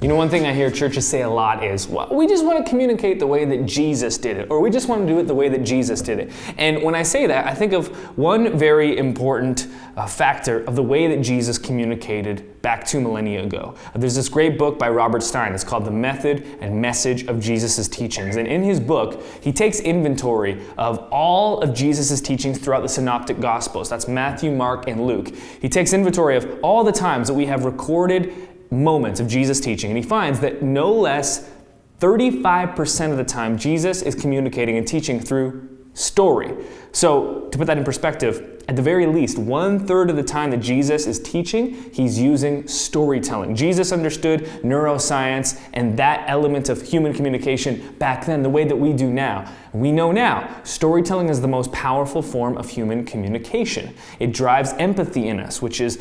You know, one thing I hear churches say a lot is, well, we just want to communicate the way that Jesus did it, or we just want to do it the way that Jesus did it. And when I say that, I think of one very important factor of the way that Jesus communicated back 2 millennia ago. There's this great book by Robert Stein. It's called The Method and Message of Jesus' Teachings. And in his book, he takes inventory of all of Jesus' teachings throughout the Synoptic Gospels. That's Matthew, Mark, and Luke. He takes inventory of all the times that we have recorded moments of Jesus teaching, and he finds that no less 35% of the time Jesus is communicating and teaching through story. So to put that in perspective, at the very least, 1/3 of the time that Jesus is teaching, he's using storytelling. Jesus understood neuroscience and that element of human communication back then the way that we do now. We know now, storytelling is the most powerful form of human communication. It drives empathy in us, which is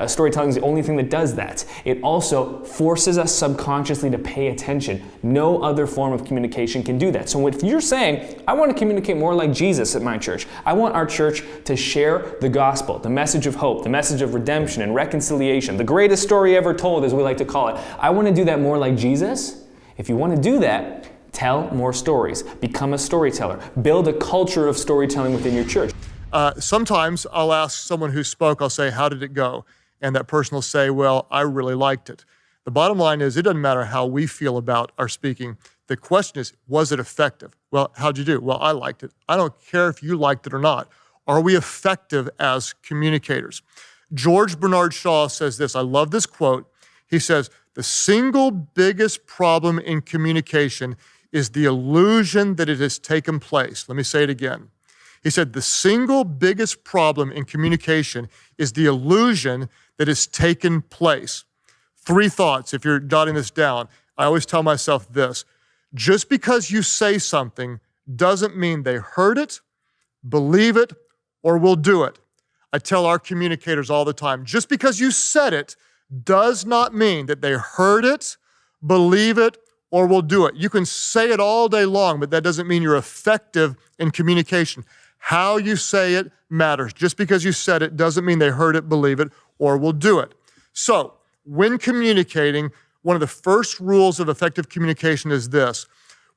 storytelling is the only thing that does that. It also forces us subconsciously to pay attention. No other form of communication can do that. So if you're saying, I want to communicate more like Jesus at my church, I want our church to share the gospel, the message of hope, the message of redemption and reconciliation, the greatest story ever told, as we like to call it. I want to do that more like Jesus. If you want to do that, tell more stories. Become a storyteller. Build a culture of storytelling within your church. Sometimes I'll ask someone who spoke, I'll say, how did it go? And that person will say, well, I really liked it. The bottom line is, it doesn't matter how we feel about our speaking. The question is, was it effective? Well, how'd you do? Well, I liked it. I don't care if you liked it or not. Are we effective as communicators? George Bernard Shaw says this. I love this quote. He says, the single biggest problem in communication is the illusion that it has taken place. Let me say it again. He said, the single biggest problem in communication is the illusion that has taken place. 3 thoughts, if you're jotting this down. I always tell myself this. Just because you say something doesn't mean they heard it, believe it, or will do it. I tell our communicators all the time, just because you said it does not mean that they heard it, believe it, or will do it. You can say it all day long, but that doesn't mean you're effective in communication. How you say it matters. Just because you said it doesn't mean they heard it, believe it, or will do it. So, when communicating, one of the first rules of effective communication is this.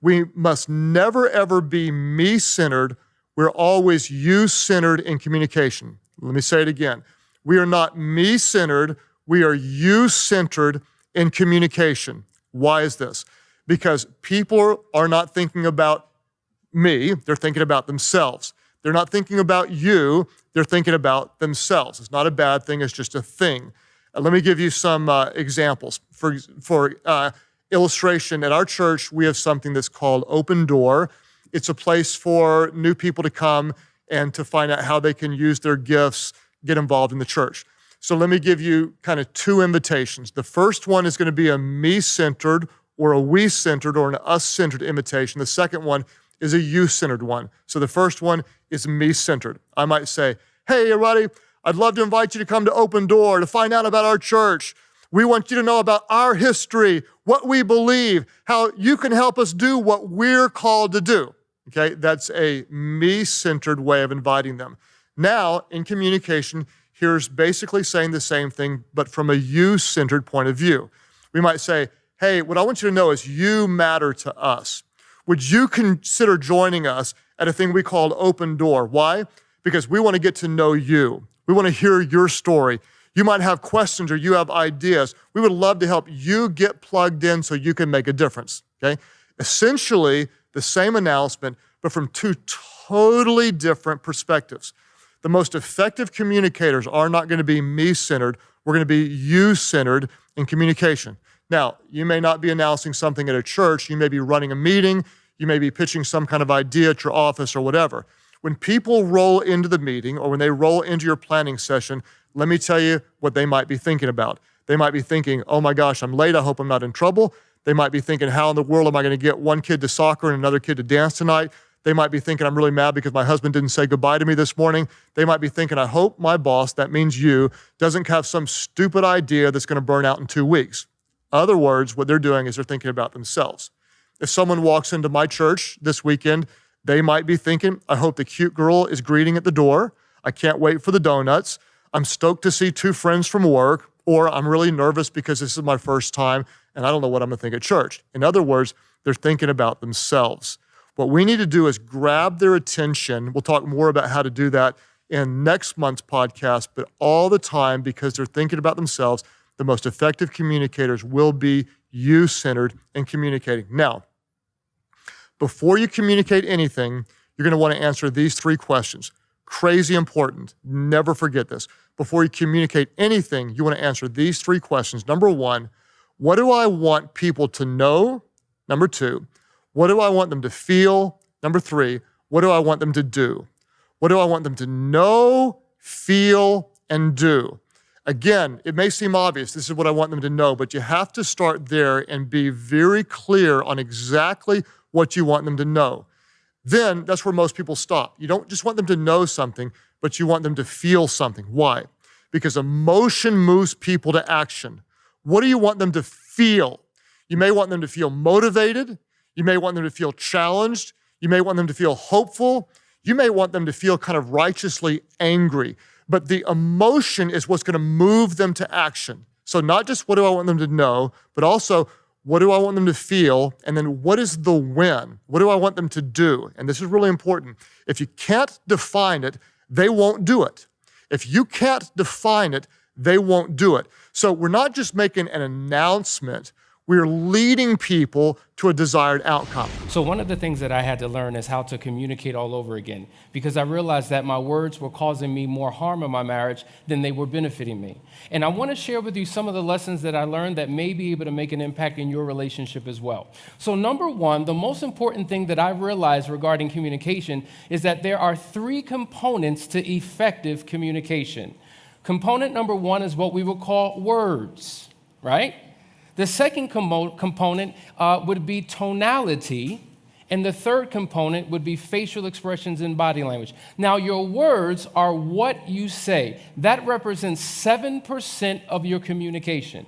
We must never, ever be me-centered. We're always you-centered in communication. Let me say it again. We are not me-centered. We are you-centered in communication. Why is this? Because people are not thinking about me, they're thinking about themselves. They're not thinking about you, they're thinking about themselves. It's not a bad thing, it's just a thing. Let me give you some examples. For illustration, at our church, we have something that's called Open Door. It's a place for new people to come and to find out how they can use their gifts, get involved in the church. So let me give you kind of 2 invitations. The first one is going to be a me-centered or a we-centered or an us-centered invitation. The second one is a you-centered one. So the first one is me-centered. I might say, hey, everybody, I'd love to invite you to come to Open Door to find out about our church. We want you to know about our history, what we believe, how you can help us do what we're called to do. Okay, that's a me-centered way of inviting them. Now, in communication, here's basically saying the same thing, but from a you-centered point of view. We might say, hey, what I want you to know is you matter to us. Would you consider joining us at a thing we call Open Door? Why? Because we want to get to know you. We want to hear your story. You might have questions or you have ideas. We would love to help you get plugged in so you can make a difference, okay? Essentially, the same announcement, but from 2 totally different perspectives. The most effective communicators are not going to be me-centered. We're going to be you-centered in communication. Now, you may not be announcing something at a church. You may be running a meeting. You may be pitching some kind of idea at your office or whatever. When people roll into the meeting or when they roll into your planning session, let me tell you what they might be thinking about. They might be thinking, oh my gosh, I'm late. I hope I'm not in trouble. They might be thinking, how in the world am I going to get one kid to soccer and another kid to dance tonight? They might be thinking, I'm really mad because my husband didn't say goodbye to me this morning. They might be thinking, I hope my boss, that means you, doesn't have some stupid idea that's going to burn out in 2 weeks. Other words, what they're doing is they're thinking about themselves. If someone walks into my church this weekend, they might be thinking, I hope the cute girl is greeting at the door. I can't wait for the donuts. I'm stoked to see 2 friends from work. Or I'm really nervous because this is my first time and I don't know what I'm going to think at church. In other words, they're thinking about themselves. What we need to do is grab their attention. We'll talk more about how to do that in next month's podcast, but all the time, because they're thinking about themselves, the most effective communicators will be you-centered in communicating. Now, before you communicate anything, you're going to want to answer these 3 questions. Crazy important. Never forget this. Before you communicate anything, you want to answer these 3 questions. Number 1, what do I want people to know? Number 2, what do I want them to feel? Number 3, what do I want them to do? What do I want them to know, feel, and do? Again, it may seem obvious, this is what I want them to know, but you have to start there and be very clear on exactly what you want them to know. Then that's where most people stop. You don't just want them to know something, but you want them to feel something. Why? Because emotion moves people to action. What do you want them to feel? You may want them to feel motivated. You may want them to feel challenged. You may want them to feel hopeful. You may want them to feel kind of righteously angry. But the emotion is what's going to move them to action. So not just what do I want them to know, but also what do I want them to feel? And then what is the when? What do I want them to do? And this is really important. If you can't define it, they won't do it. If you can't define it, they won't do it. So we're not just making an announcement. We're leading people to a desired outcome. So one of the things that I had to learn is how to communicate all over again, because I realized that my words were causing me more harm in my marriage than they were benefiting me. And I want to share with you some of the lessons that I learned that may be able to make an impact in your relationship as well. So number 1, the most important thing that I realized regarding communication is that there are 3 components to effective communication. Component number 1 is what we would call words, right? The second component would be tonality, and the third component would be facial expressions and body language. Now, your words are what you say. That represents 7% of your communication.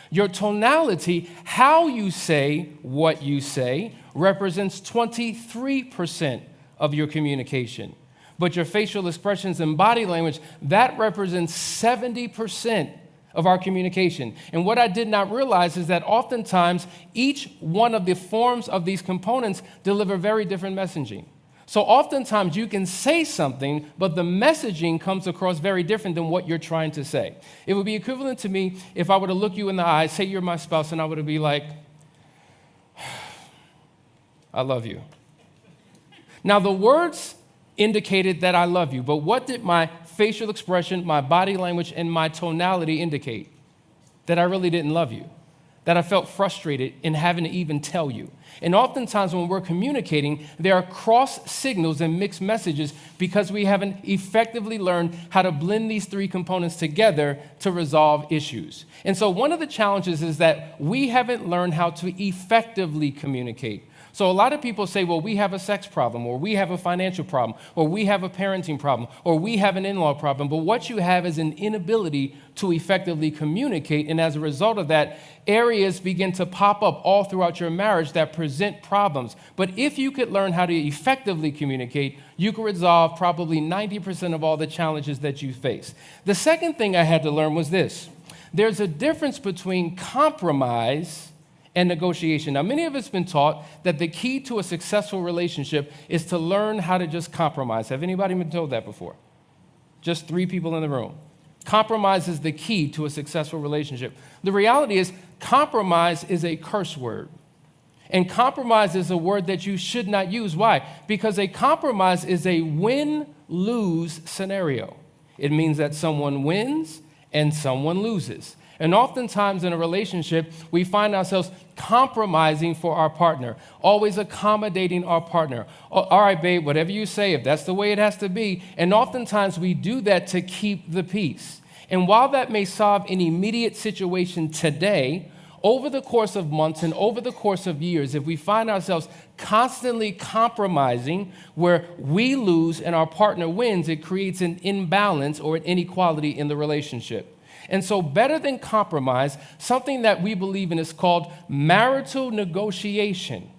Your tonality, how you say what you say, represents 23% of your communication. But your facial expressions and body language, that represents 70% of our communication. And what I did not realize is that oftentimes each one of the forms of these components deliver very different messaging. So oftentimes you can say something, but the messaging comes across very different than what you're trying to say. It would be equivalent to me if I were to look you in the eye, say you're my spouse, and I were to be like, I love you. Now the words indicated that I love you, but what did my facial expression, my body language, and my tonality indicate? That I really didn't love you, that I felt frustrated in having to even tell you. And oftentimes when we're communicating, there are cross signals and mixed messages because we haven't effectively learned how to blend these 3 components together to resolve issues. And so one of the challenges is that we haven't learned how to effectively communicate. So a lot of people say, well, we have a sex problem, or we have a financial problem, or we have a parenting problem, or we have an in-law problem. But what you have is an inability to effectively communicate. And as a result of that, areas begin to pop up all throughout your marriage that present problems. But if you could learn how to effectively communicate, you could resolve probably 90% of all the challenges that you face. The second thing I had to learn was this. There's a difference between compromise and negotiation. Now, many of us have been taught that the key to a successful relationship is to learn how to just compromise. Have anybody been told that before? Just 3 people in the room. Compromise is the key to a successful relationship. The reality is, compromise is a curse word. And compromise is a word that you should not use. Why? Because a compromise is a win-lose scenario. It means that someone wins and someone loses. And oftentimes in a relationship, we find ourselves compromising for our partner, always accommodating our partner. All right, babe, whatever you say, if that's the way it has to be. And oftentimes we do that to keep the peace. And while that may solve an immediate situation today, over the course of months and over the course of years, if we find ourselves constantly compromising where we lose and our partner wins, it creates an imbalance or an inequality in the relationship. And so better than compromise, something that we believe in is called marital negotiation.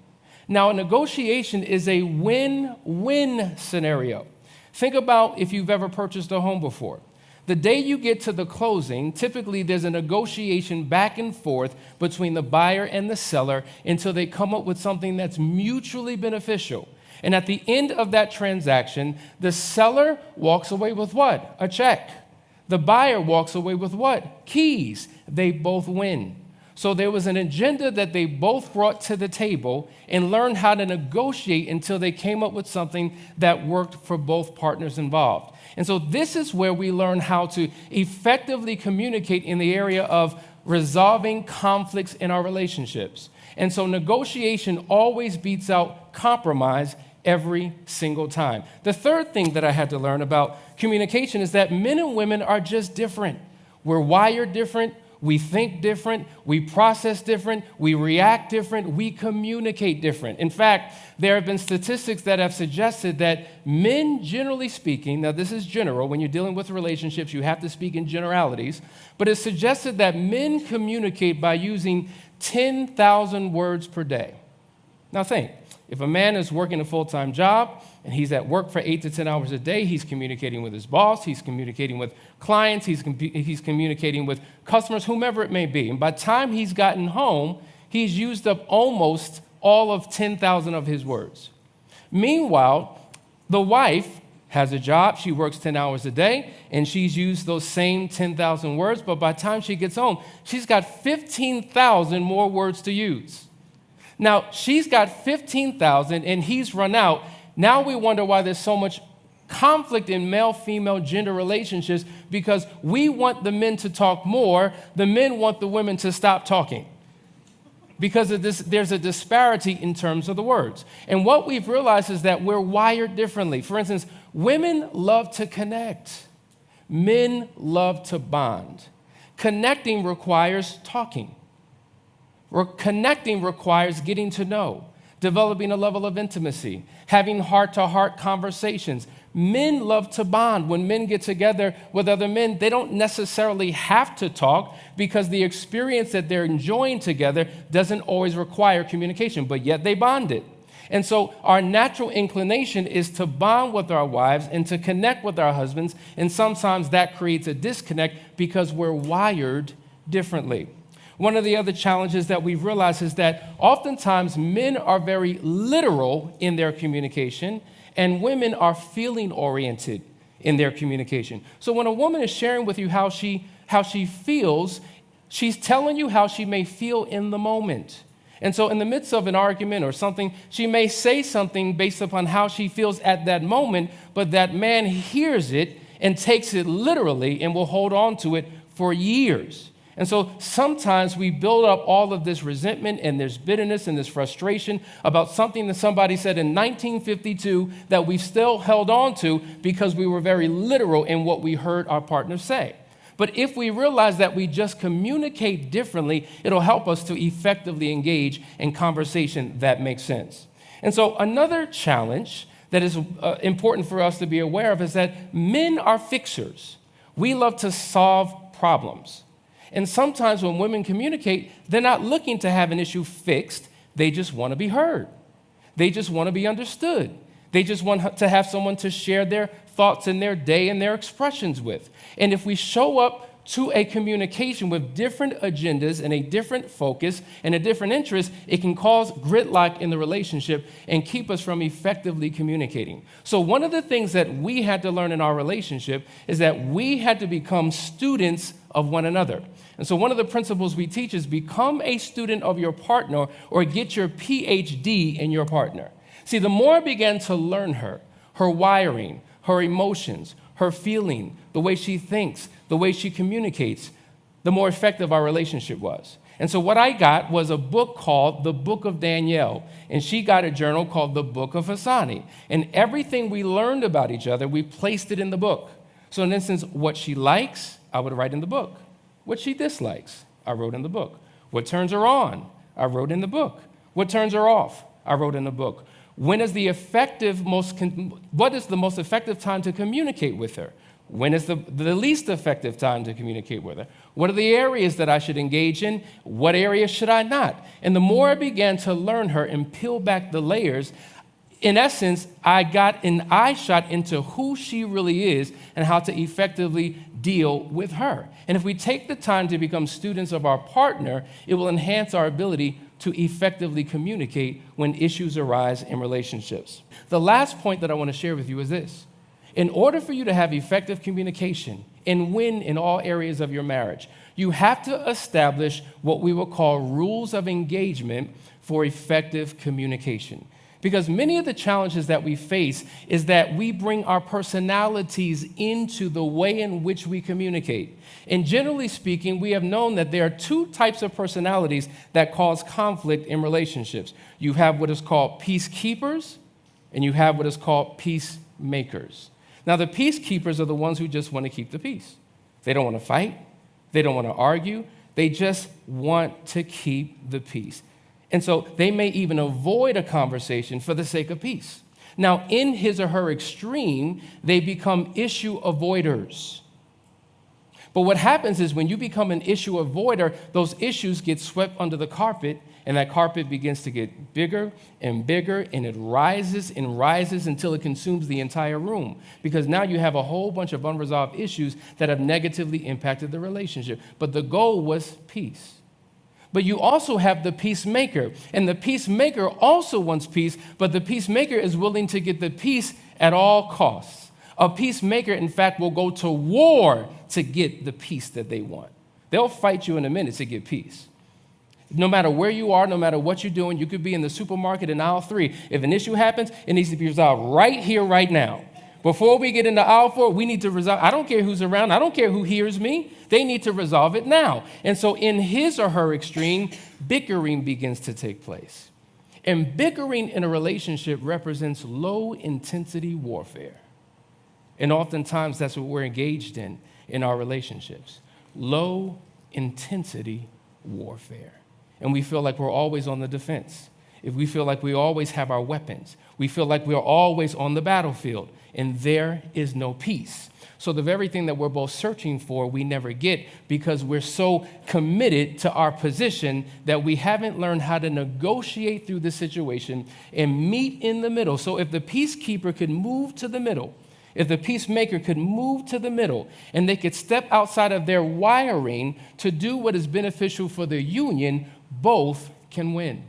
Now, a negotiation is a win-win scenario. Think about if you've ever purchased a home before. The day you get to the closing, typically there's a negotiation back and forth between the buyer and the seller until they come up with something that's mutually beneficial. And at the end of that transaction, the seller walks away with what? A check. The buyer walks away with what? Keys. They both win. So there was an agenda that they both brought to the table and learned how to negotiate until they came up with something that worked for both partners involved. And so this is where we learn how to effectively communicate in the area of resolving conflicts in our relationships. And so negotiation always beats out compromise every single time. The third thing that I had to learn about communication is that men and women are just different. We're wired different. We think different, we process different, we react different, we communicate different. In fact, there have been statistics that have suggested that men, generally speaking, now this is general, when you're dealing with relationships, you have to speak in generalities, but it's suggested that men communicate by using 10,000 words per day. Now think, if a man is working a full-time job and he's at work for 8 to 10 hours a day, he's communicating with his boss, he's communicating with clients, he's communicating with customers, whomever it may be. And by the time he's gotten home, he's used up almost all of 10,000 of his words. Meanwhile, the wife has a job, she works 10 hours a day, and she's used those same 10,000 words, but by the time she gets home, she's got 15,000 more words to use. Now, she's got 15,000 and he's run out. Now we wonder why there's so much conflict in male-female gender relationships, because we want the men to talk more, the men want the women to stop talking. Because of this, there's a disparity in terms of the words. And what we've realized is that we're wired differently. For instance, women love to connect. Men love to bond. Connecting requires talking. Connecting requires getting to know, developing a level of intimacy, having heart-to-heart conversations. Men love to bond. When men get together with other men, they don't necessarily have to talk because the experience that they're enjoying together doesn't always require communication, but yet they bonded. And so our natural inclination is to bond with our wives and to connect with our husbands, and sometimes that creates a disconnect because we're wired differently. One of the other challenges that we've realized is that oftentimes men are very literal in their communication and women are feeling-oriented in their communication. So when a woman is sharing with you how she feels, she's telling you how she may feel in the moment. And so in the midst of an argument or something, she may say something based upon how she feels at that moment, but that man hears it and takes it literally and will hold on to it for years. And so sometimes we build up all of this resentment and this bitterness and this frustration about something that somebody said in 1952 that we still held on to because we were very literal in what we heard our partner say. But if we realize that we just communicate differently, it'll help us to effectively engage in conversation that makes sense. And so another challenge that is important for us to be aware of is that men are fixers. We love to solve problems. And sometimes when women communicate, they're not looking to have an issue fixed. They just want to be heard. They just want to be understood. They just want to have someone to share their thoughts and their day and their expressions with. And if we show up to a communication with different agendas and a different focus and a different interest, it can cause gridlock in the relationship and keep us from effectively communicating. So one of the things that we had to learn in our relationship is that we had to become students of one another. And so one of the principles we teach is become a student of your partner or get your PhD in your partner. See, the more I began to learn her wiring, her emotions, her feeling, the way she thinks, the way she communicates, the more effective our relationship was. And so what I got was a book called The Book of Danielle, and she got a journal called The Book of Hassani. And everything we learned about each other, we placed it in the book. So in instance, what she likes, I would write in the book. What she dislikes, I wrote in the book. What turns her on, I wrote in the book. What turns her off, I wrote in the book. What is the most effective time to communicate with her? When is the least effective time to communicate with her? What are the areas that I should engage in? What areas should I not? And the more I began to learn her and peel back the layers, In essence, I got an eye shot into who she really is and how to effectively deal with her. And if we take the time to become students of our partner, it will enhance our ability to effectively communicate when issues arise in relationships. The last point that I want to share with you is this. In order for you to have effective communication and win in all areas of your marriage, you have to establish what we will call rules of engagement for effective communication. Because many of the challenges that we face is that we bring our personalities into the way in which we communicate. And generally speaking, we have known that there are two types of personalities that cause conflict in relationships. You have what is called peacekeepers, and you have what is called peacemakers. Now, the peacekeepers are the ones who just want to keep the peace. They don't want to fight. They don't want to argue. They just want to keep the peace. And so they may even avoid a conversation for the sake of peace. Now, in his or her extreme, they become issue avoiders. But what happens is when you become an issue avoider, those issues get swept under the carpet, and that carpet begins to get bigger, and it rises and rises until it consumes the entire room. Because now you have a whole bunch of unresolved issues that have negatively impacted the relationship. But the goal was peace. But you also have the peacemaker, and the peacemaker also wants peace, but the peacemaker is willing to get the peace at all costs. A peacemaker, in fact, will go to war to get the peace that they want. They'll fight you in a minute to get peace. No matter where you are, no matter what you're doing, you could be in the supermarket in aisle 3. If an issue happens, it needs to be resolved right here, right now. Before we get into aisle 4, we need to resolve. I don't care who's around. I don't care who hears me. They need to resolve it now. And so in his or her extreme, bickering begins to take place. And bickering in a relationship represents low-intensity warfare. And oftentimes that's what we're engaged in our relationships. Low-intensity warfare. And we feel like we're always on the defense. If we feel like we always have our weapons, we feel like we're always on the battlefield, and there is no peace. So the very thing that we're both searching for, we never get because we're so committed to our position that we haven't learned how to negotiate through the situation and meet in the middle. So if the peacekeeper could move to the middle, if the peacemaker could move to the middle and they could step outside of their wiring to do what is beneficial for the union, both can win.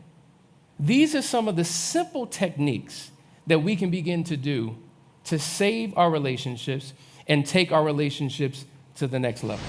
These are some of the simple techniques that we can begin to do to save our relationships and take our relationships to the next level.